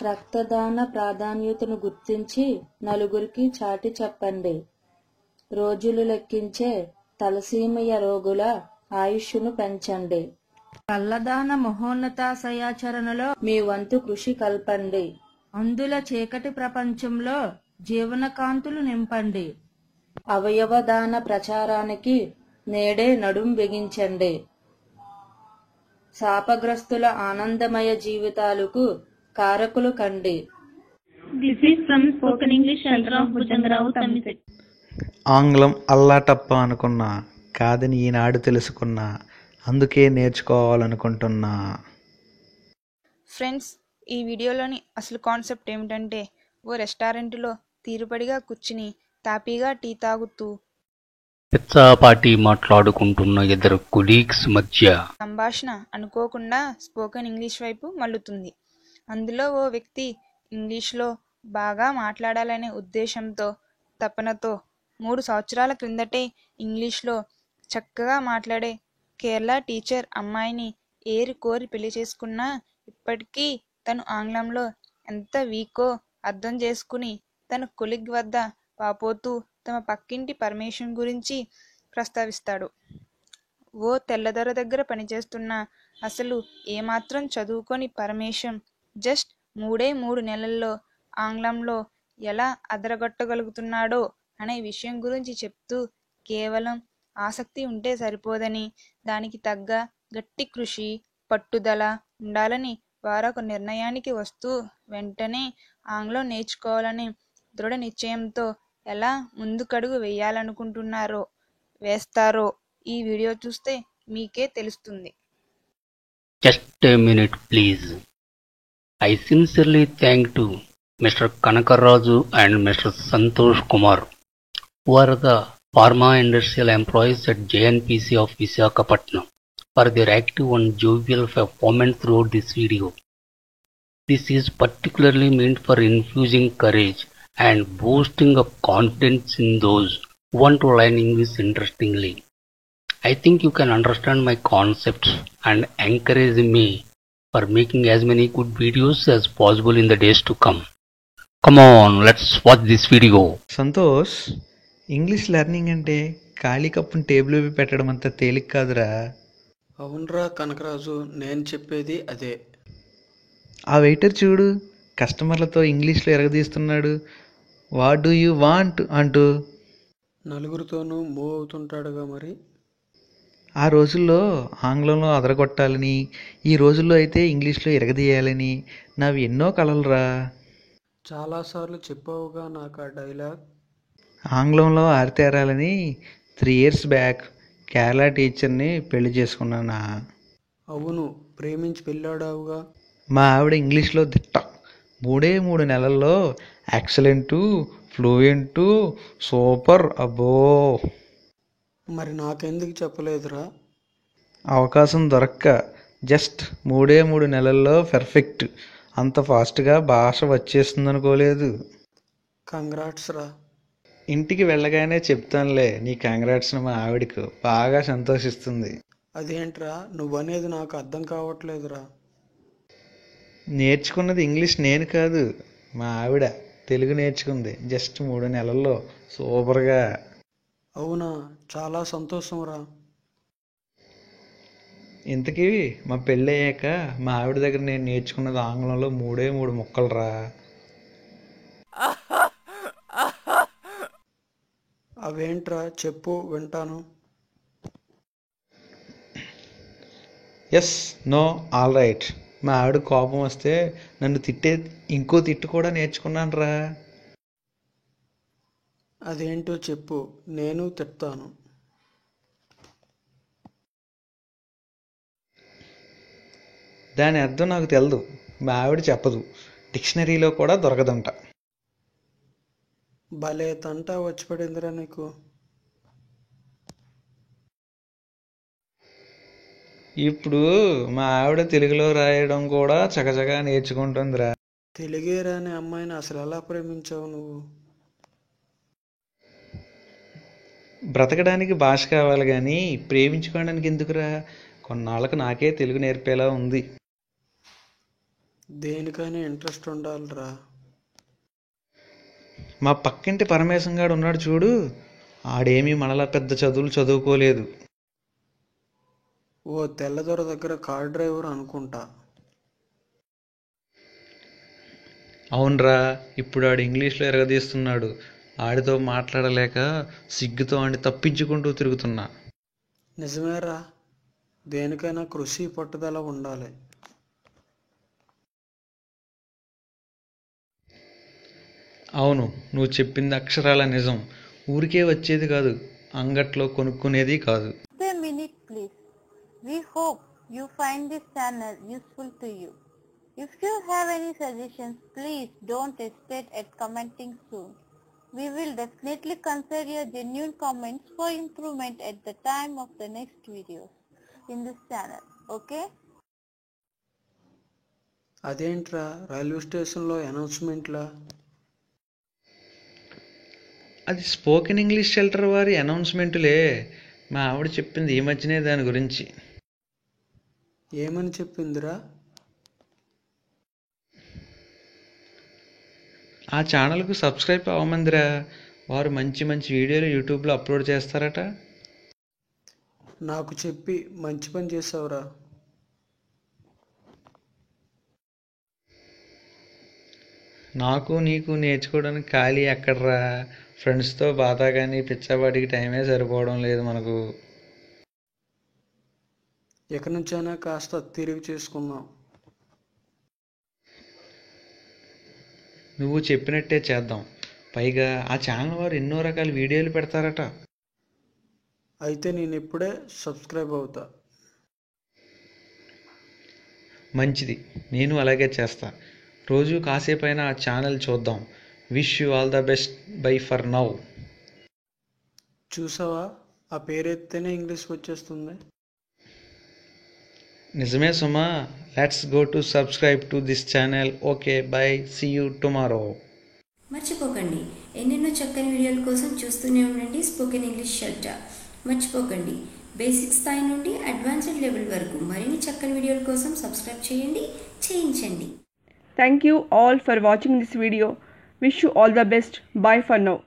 రక్తదాన ప్రాధాన్యతను గుర్తించి నలుగురికి చాటి చెప్పండి. రోజులు లెక్కించే తలసీమియా రోగుల ఆయుష్ను పెంచండి. కళ్ళదాన మహోన్నతాశయాచరణలో మీ వంతు కృషి కల్పండి. అందుల చీకటి ప్రపంచంలో జీవనకాంతులు నింపండి. అవయవదాన ప్రచారానికి నేడే నడుం బిగించండి. శాపగ్రస్తుల ఆనందమయ జీవితాలకు కారకులు కండి. This is from Spoken English Center of Bhujangarao, Tamil. ఆంగ్లం అల్లాటప్ప అనుకున్నా, కాదని ఈనాడు తెలుసుకున్నా, అందుకే నేర్చుకోవాలనుకుంటున్నా. ఫ్రెండ్స్, ఈ వీడియోలోని అసలు కాన్సెప్ట్ ఏమిటంటే, ఓ రెస్టారెంట్లో తీరుబడిగా కూర్చుని తాపీగా టీ తాగుతూ పిచ్చాపాటి మాట్లాడుకుంటున్న ఇద్దరు కొలీగ్స్ మధ్య సంభాషణ అనుకోకుండా స్పోకెన్ ఇంగ్లీష్ వైపు మల్లుతుంది. అందులో ఓ వ్యక్తి ఇంగ్లీష్లో బాగా మాట్లాడాలనే ఉద్దేశంతో, తపనతో 3 సంవత్సరాల క్రిందటే ఇంగ్లీష్లో చక్కగా మాట్లాడే కేరళ టీచర్ అమ్మాయిని ఏరి కోరి పెళ్లి చేసుకున్నా ఇప్పటికీ తను ఆంగ్లంలో ఎంత వీకో అర్థం చేసుకుని తన కొలీగ్ వద్ద వాపోతూ తమ పక్కింటి పరమేశం గురించి ప్రస్తావిస్తాడు. ఓ తెల్లదొర దగ్గర పనిచేస్తున్న అసలు ఏమాత్రం చదువుకొని పరమేశం జస్ట్ 3 నెలల్లో ఆంగ్లంలో ఎలా అదరగొట్టగలుగుతున్నాడో అనే విషయం గురించి చెప్తూ, కేవలం ఆసక్తి ఉంటే సరిపోదని, దానికి తగ్గ గట్టి కృషి, పట్టుదల ఉండాలని వారొక నిర్ణయానికి వస్తూ వెంటనే ఆంగ్లం నేర్చుకోవాలని దృఢ నిశ్చయంతో ఎలా ముందుకడుగు వేస్తారో ఈ వీడియో చూస్తే మీకే తెలుస్తుంది. Just a minute please. I sincerely thank to Mr. Kanakaraju and Mr. Santosh Kumar, who are the pharma industrial employees at JNPC of Visakhapatnam, for their active and jovial performance throughout this video. This is particularly meant for infusing courage and boosting up confidence in those who want to learn English interestingly. I think you can understand my concepts and encourage me for making as many good videos as possible in the days to come. Come on, let's watch this video. Santosh, English learning అంటే ఖాళీ కప్పుని table పెట్టడం అంత తేలిక కాదురా. అవునరా కనకరాజు, నేను చెప్పేది అదే. ఆ వెయిటర్ చూడు, కస్టమర్లతో ఇంగ్లీష్లో ఎరగదీస్తున్నాడు. వాట్ డూ యూ వాంట్ అంటూ. నలుగురితోనూ మూవ్ అవుతుంటాడుగా మరి. ఆ రోజుల్లో ఆంగ్లంలో అదరగొట్టాలని, ఈ రోజుల్లో అయితే ఇంగ్లీష్లో ఎరగదీయాలని నావి ఎన్నో కలలురా. చాలాసార్లు చెప్పావుగా నాకు ఆ డైలాగ్. ఆంగ్లంలో ఆరితేరాలని 3 years బ్యాక్ కేరళ టీచర్ని పెళ్లి చేసుకున్నానా. అవును, ప్రేమించి పెళ్ళాడావుగా. మా ఆవిడ ఇంగ్లీష్లో దిట్ట. 3 నెలల్లో ఎక్సలెంటు, ఫ్లూయెంటు, సూపర్. అబ్బో, మరి నాకెందుకు చెప్పలేదురా? అవకాశం దొరక్క జస్ట్ 3 నెలల్లో పెర్ఫెక్ట్. అంత ఫాస్ట్గా భాష వచ్చేస్తుందనుకోలేదు. కంగ్రాట్స్ రా. ఇంటికి వెళ్ళగానే చెప్తానులే నీ కంగ్రాట్స్ని మా ఆవిడకు. బాగా సంతోషిస్తుంది. అదేంట్రా, నువ్వనేది నాకు అర్థం కావట్లేదురా. నేర్చుకున్నది ఇంగ్లీష్ నేను కాదు, మా ఆవిడ తెలుగు నేర్చుకుంది జస్ట్ 3 నెలల్లో సూపర్గా. అవునా, చాలా సంతోషం రా. ఇంతకీ మా పెళ్ళి అయ్యాక మా ఆవిడ దగ్గర నేను నేర్చుకున్నది ఆంగ్లంలో 3 ముక్కలు రా. అవేంట్రా, చెప్పు వింటాను. Yes, no, all right. మా ఆవిడ కోపం వస్తే నన్ను తిట్టే ఇంకో తిట్టు కూడా నేర్చుకున్నాను రా. అదేంటో చెప్పు, నేను తిడతాను. దాని అర్థం నాకు తెలదు, మా ఆవిడ చెప్పదు, డిక్షనరీలో కూడా దొరకదంట. భలే తంట వచ్చి పడిందిరా నీకు. ఇప్పుడు మా ఆవిడ తెలుగులో రాయడం కూడా చకచకా నేర్చుకుంటుందిరా. తెలుగే రాని అమ్మాయిని అసలు ఎలా ప్రేమించావు నువ్వు? బ్రతకడానికి భాష కావాలి కానీ ప్రేమించుకోవడానికి ఎందుకురా. కొన్నాళ్ళకు నాకే తెలుగు నేర్పేలా ఉంది. దేనికైనా ఇంట్రెస్ట్ ఉండాలిరా. మా పక్కింటి పరమేశం గాడు ఉన్నాడు చూడు, ఆడేమీ మనలా పెద్ద చదువులు చదువుకోలేదు. ఓ తెల్లదొర దగ్గర కార్ డ్రైవర్ అనుకుంటా. అవునరా, ఇప్పుడు ఆడు ఇంగ్లీష్లో ఎరగదీస్తున్నాడు. ఆడితో మాట్లాడలేక సిగ్గుతో ఆడిని తప్పించుకుంటూ తిరుగుతున్నా. నిజమేరా, దేనికైనా కృషి పట్టుదల ఉండాలి. అవును, నువ్వు చెప్పింది అక్షరాల నిజం. ఊరికే వచ్చేది కాదు, అంగట్లో కొనుక్కునేది కాదు. A minute please. We hope you find this channel useful to you. If you have any suggestions, please don't hesitate at commenting soon. We will definitely consider your genuine comments for improvement at the time of the next videos in this channel. Okay? అదేంట్రా railway స్టేషన్లో అనౌన్స్మెంట్లా? అది spoken English shelter వారి అనౌన్స్మెంటులే. మా ఆవిడ చెప్పింది ఈ మధ్యనే దాని గురించి. ఏమని చెప్పిందిరా? ఆ ఛానల్కు సబ్స్క్రైబ్ అవ్వమందిరా. వారు మంచి మంచి వీడియోలు యూట్యూబ్లో అప్లోడ్ చేస్తారట. నాకు చెప్పి మంచి పని చేసావురా. నాకు నీకు నేర్చుకోవడానికి ఖాళీ ఎక్కడరా? ఫ్రెండ్స్తో బాధ కానీ పిచ్చవాడికి టైమే సరిపోవడం లేదు మనకు. ఇక నుంచైనా కాస్త తిరిగి చేసుకుందాం. నువ్వు చెప్పినట్టే చేద్దాం. పైగా ఆ ఛానల్ వారు ఎన్నో రకాల వీడియోలు పెడతారట. అయితే నేను ఇప్పుడే సబ్స్క్రైబ్ అవుతా. మంచిది, నేను అలాగే చేస్తా. రోజు కాసేపైనా ఆ ఛానల్ చూద్దాం. Wish you all the best. Bye for now. చూసావా, ఆ పేరెత్తేనే ఇంగ్లీష్ వచ్చేస్తుంది. నిజమే సుమా. Let's go to subscribe to this channel. Okay, bye, see you tomorrow. మర్చిపోకండి, ఎన్నెన్నో చక్కని వీడియోల కోసం చూస్తూనే ఉండండి స్పోకెన్ ఇంగ్లీష్ షెల్టర్. మర్చిపోకండి, బేసిక్ స్థాయి నుండి అడ్వాన్స్డ్ లెవెల్ వరకు మరిన్ని చక్కని వీడియోల కోసం సబ్స్క్రైబ్ చేయండి, చేయించండి. Thank you all for watching this video. Wish you all the best. Bye for now.